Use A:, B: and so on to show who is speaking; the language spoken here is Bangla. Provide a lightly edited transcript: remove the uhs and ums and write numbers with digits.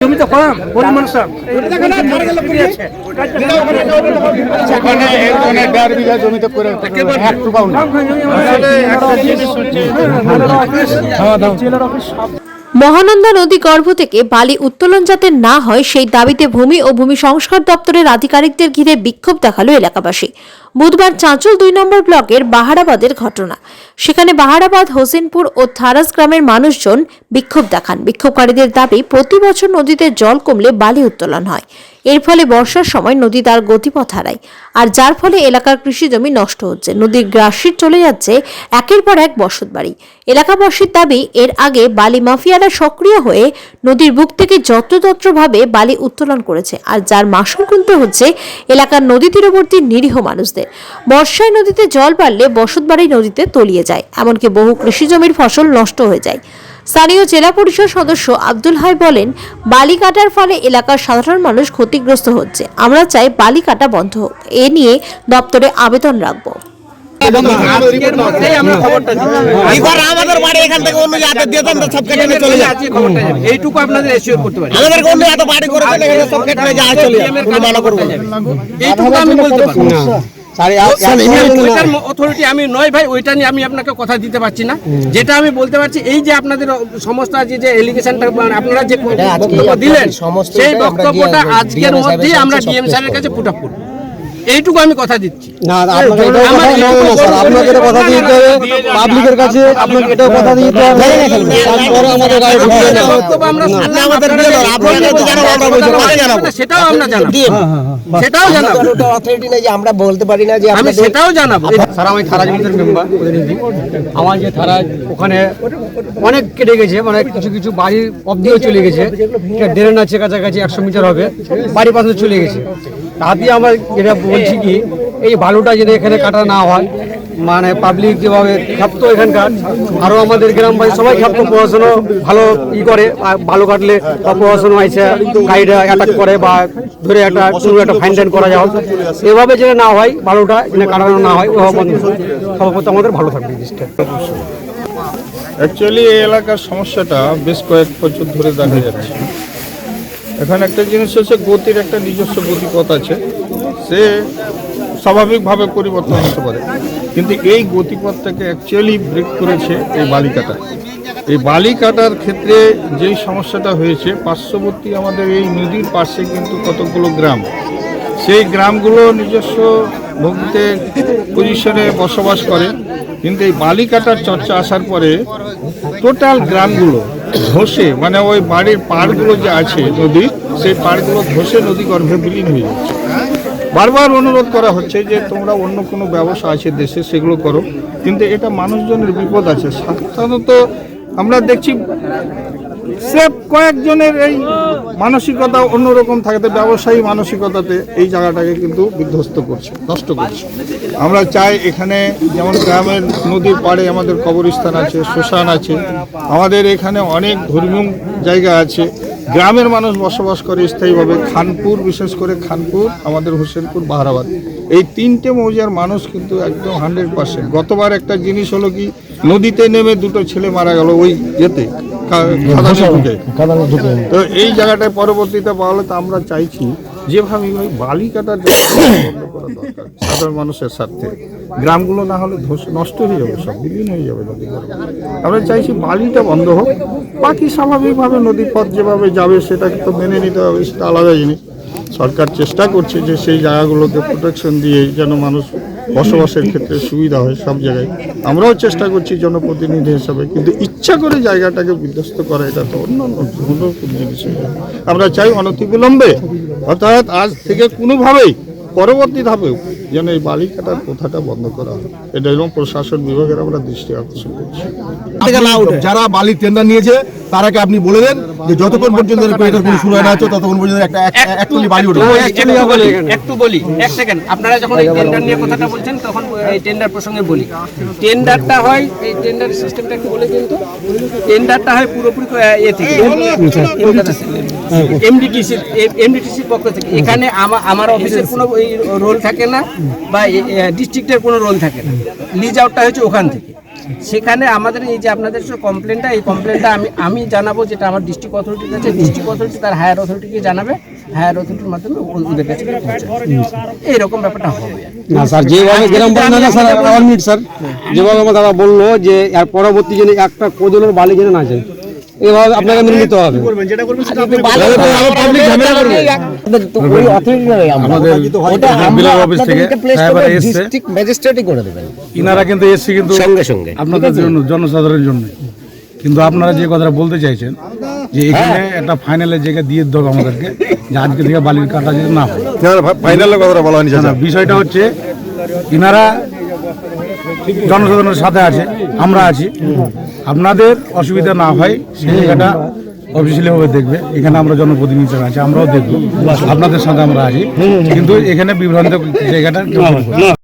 A: জমিতে কম পরিমাণ সব জমিতে করে
B: মহানন্দা নদী গর্ভ থেকে বালি উত্তোলন যাতে না হয় সেই দাবিতে ভূমি ও ভূমি সংস্কার দপ্তরের আধিকারিকদের ঘিরে বিক্ষোভ দেখালো এলাকাবাসী। বুধবার চাঁচল 2 নম্বর ব্লকের বাহারাবাদের ঘটনা। সেখানে বাহারাবাদ, হোসেনপুর ও থারাস গ্রামের মানুষজন বিক্ষোভ দেখান। বিক্ষোভকারীদের দাবি, প্রতি বছর নদীতে জল কমলে বালি উত্তোলন হয়। এর ফলে বর্ষার সময় নদী তার গতিপথ হারায়, আর যার ফলে এলাকার কৃষি জমি নষ্ট হচ্ছে। নদীর গ্রাসে চলে যাচ্ছে একের পর এক বসতবাড়ি। এলাকাবাসীর দাবি, এর আগে বালি মাফিয়ারা সক্রিয় হয়ে নদীর বুক থেকে যত্রতত্রভাবে বালি উত্তোলন করেছে, আর যার মাশুল গুনতে হচ্ছে এলাকার নদী তীরবর্তী নিরীহ মানুষদের। বর্ষায় নদীতে জল বাড়লে বসতবাড়ি নদীতে তলিয়ে যায়, এমনকি বহু কৃষি জমির ফসল নষ্ট হয়ে যায়। স্থানীয় জেলা পরিষদ সদস্য আব্দুল হাই বলেন, বালি কাটার ফলে এলাকার সাধারণ মানুষ ক্ষতিগ্রস্ত হচ্ছে। আমরা চাই বালি কাটা বন্ধ হোক। এ নিয়ে দপ্তরে আবেদন রাখবো।
A: এইটুকু আপনাদের এসিওর করতে পারি। এইটুকু আমি বলতে পারি। অথরিটি আমি নয় ভাই, ওইটা নিয়ে আমি আপনাকে কথা দিতে পারছি না। যেটা আমি বলতে পারছি, এই যে আপনাদের সমস্ত যে এলিগেশনটা আপনারা যে বক্তব্য দিলেন, সেই বক্তব্যটা আজকের মধ্যেই আমরা ডিএম স্যারের কাছে পুট আপ করব। এইটুকু আমি কথা দিচ্ছি।
C: আপনাকে কথা দিতে হবে পাবলিকের কাছে, আপনাকে এটাও কথা দিতে হবে।
A: সেটাও আমরা জানাবো, সেটাও জানাবো।
C: অথরিটি নেই যে আমরা বলতে পারি না যে
A: আমি সেটাও জানাবো।
C: স্যার, আমি থানা জমিদের মেম্বার প্রতিনিধি। আমার যে থানা ওখানে অনেক কেটে গেছে, মানে কিছু কিছু বাড়ির অব্দিও চলে গেছে। ড্রেন আছে কাছাকাছি 100 মিটার হবে, বাড়ি পাশে চলে গেছে। তাতে আমার যেটা বলছি কি, এই বালুটা যদি এখানে কাটা না হয়, মানে পাবলিক যেভাবে খাপতো এখানকার, আরও আমাদের গ্রামবাসী সবাই খাপতো, প্রশাসনও ভালো করে। বালু কাটলে প্রশাসন আইসে গাড়িটা অ্যাটাক করে বা ধরে একটা ফাইন টাইন করা যায়। এভাবে যেন না হয়, বালুটা যেন কাটানো না হয়, সভাপতি আমাদের ভালো থাকবে জিনিসটা।
D: অ্যাকচুয়ালি এই এলাকার সমস্যাটা বেশ কয়েক বছর ধরে দেখা যাচ্ছে। এখানে একটা জিনিস হচ্ছে, গতির একটা নিজস্ব গতিপথ আছে, সে স্বাভাবিকভাবে পরিবর্তন হতে পারে, কিন্তু এই গতিপথটাকে অ্যাকচুয়ালি ব্রেক করেছে এই বালিকাটা। এই বালিকাটার ক্ষেত্রে যেই সমস্যাটা হয়েছে, পার্শ্ববর্তী আমাদের এই নদীর পাশে কিন্তু কতগুলো গ্রাম, সেই গ্রামগুলো নিজস্ব ভূমিতে পজিশনে বসবাস করে, কিন্তু এই বালিকাটার চর্চা আসার পরে টোটাল গ্রামগুলো ধসে, মানে ওই বাড়ির পাড়গুলো যে আছে নদীর, সেই পাড়গুলো ধসে নদী গর্ভে বিলীন হয়ে যাচ্ছে। বারবার অনুরোধ করা হচ্ছে যে তোমরা অন্য কোনো ব্যবসা আছে দেশে, সেগুলো করো, কিন্তু এটা মানুষজনের বিপদ আছে। সাধারণত আমরা দেখছি সে কয়েকজনের এই মানসিকতা অন্যরকম থাকতে, ব্যবসায়ী মানসিকতাতে এই জায়গাটাকে কিন্তু বিধ্বস্ত করছে, নষ্ট করছে। আমরা চাই এখানে যেমন গ্রামের নদীর পাড়ে আমাদের কবরস্থান আছে, শ্মশান আছে, আমাদের এখানে অনেক ধর্মীয় জায়গা আছে, গ্রামের মানুষ বসবাস করে স্থায়ীভাবে। খানপুর, বিশেষ করে খানপুর, আমাদের হোসেনপুর, বাহারাবাদ, এই 3টে মৌজার মানুষ কিন্তু একদম 100%। গতবার একটা জিনিস হলো কি, নদীতে নেমে 2টো ছেলে মারা গেল ওই যেতে তো এই জায়গাটায় পরবর্তীতে পাওয়া হলে। তো আমরা চাইছি যেভাবে ওই বালি কাটার বন্ধ করা দরকার সাধারণ মানুষের স্বার্থে। গ্রামগুলো না হলে নষ্ট হয়ে যাবে, সব বিলীন হয়ে যাবে নদী। আমরা চাইছি বালিটা বন্ধ হোক, বাকি স্বাভাবিকভাবে নদীর পথ যেভাবে যাবে সেটাকে তো মেনে নিতে হবে, সেটা আলাদা জিনিস। সরকার চেষ্টা করছে যে সেই জায়গাগুলোকে প্রোটেকশন দিয়ে যেন মানুষ বসবাসের ক্ষেত্রে সুবিধা হয় সব জায়গায়। আমরাও চেষ্টা করছি জনপ্রতিনিধি হিসাবে, কিন্তু ইচ্ছা করে জায়গাটাকে বিধ্বস্ত করা, এটা তো অন্য জিনিস। আমরা চাই অনতিবিলম্বে, অর্থাৎ আজ থেকে কোনোভাবেই পরবর্তী ধাপেও যেন এই বালি কাটার প্রথাটা বন্ধ করা হয়, এটা এবং প্রশাসন বিভাগের আমরা দৃষ্টি আকর্ষণ করছি।
E: যারা বালি টেন্ডার নিয়েছে তারাকে আপনি বলে দেন যে যতক্ষণ পর্যন্ত শুরু হয় না হচ্ছে ততক্ষণ পর্যন্ত একটা বালি উঠবে।
A: একটু বলি, এক সেকেন্ড। আপনারা যখন এই টেন্ডার নিয়ে কথাটা বলছেন, তখন এই টেন্ডার প্রসঙ্গে বলি। টেন্ডারটা হয়, এই টেন্ডার সিস্টেমটা একটু বলে কিন্তু, টেন্ডারটা হয় পুরোপুরি এ থেকে এমডিটিসির পক্ষ থেকে। এখানে আমার অফিসের কোনো রোল থাকে না, বা ডিস্ট্রিক্টের কোনো রোল থাকে না। লিজ আউটটা হচ্ছে ওখান থেকে। সেখানে আমাদের এই যে আপনাদের কমপ্লেনটা, এই কমপ্লেনটা আমি জানাবো, যেটা আমার ডিস্ট্রিক্ট অথরিটির কাছে, ডিস্ট্রিক্ট অথরিটি তার হায়ার অথরিটিকে জানাবে, হায়ার অথরিটির মাধ্যমে ওদের কাছে পৌঁছাবে। এইরকম ব্যাপারটা হবে।
C: না স্যার, যেভাবে গ্রাম পঞ্চায়েত স্যার 1 মিনিট স্যার, যেভাবে আমার দাদা বললো যে এর পরবর্তী জন্য একটা কোজলের বালি যেন না যায়, এভাবে আপনাকে মেনে নিতে হবে।
F: ইনারা কিন্তু এসছে কিন্তু সঙ্গে আপনাদের জন্য, জনসাধারণের জন্য। কিন্তু আপনারা যে কথাটা বলতে চাইছেন যে এখানে একটা ফাইনালের জায়গা দিয়ে দেবে আমাদেরকে, যে আজকে থেকে বালির কাটা যদি না হয়।
E: ফাইনালের কথাটা বলা হয়নি
F: না, বিষয়টা হচ্ছে ইনারা জনসাধারণের সাথে আছে, আমরা আছি, আপনাদের অসুবিধা না হয় সেই জায়গাটা অফিসিয়ালি ভাবে দেখবে। এখানে আমরা জনপ্রতিনিধি আছে, আমরাও দেখবো, আপনাদের সাথে আমরা আছি, কিন্তু এখানে বিভ্রান্ত জায়গাটা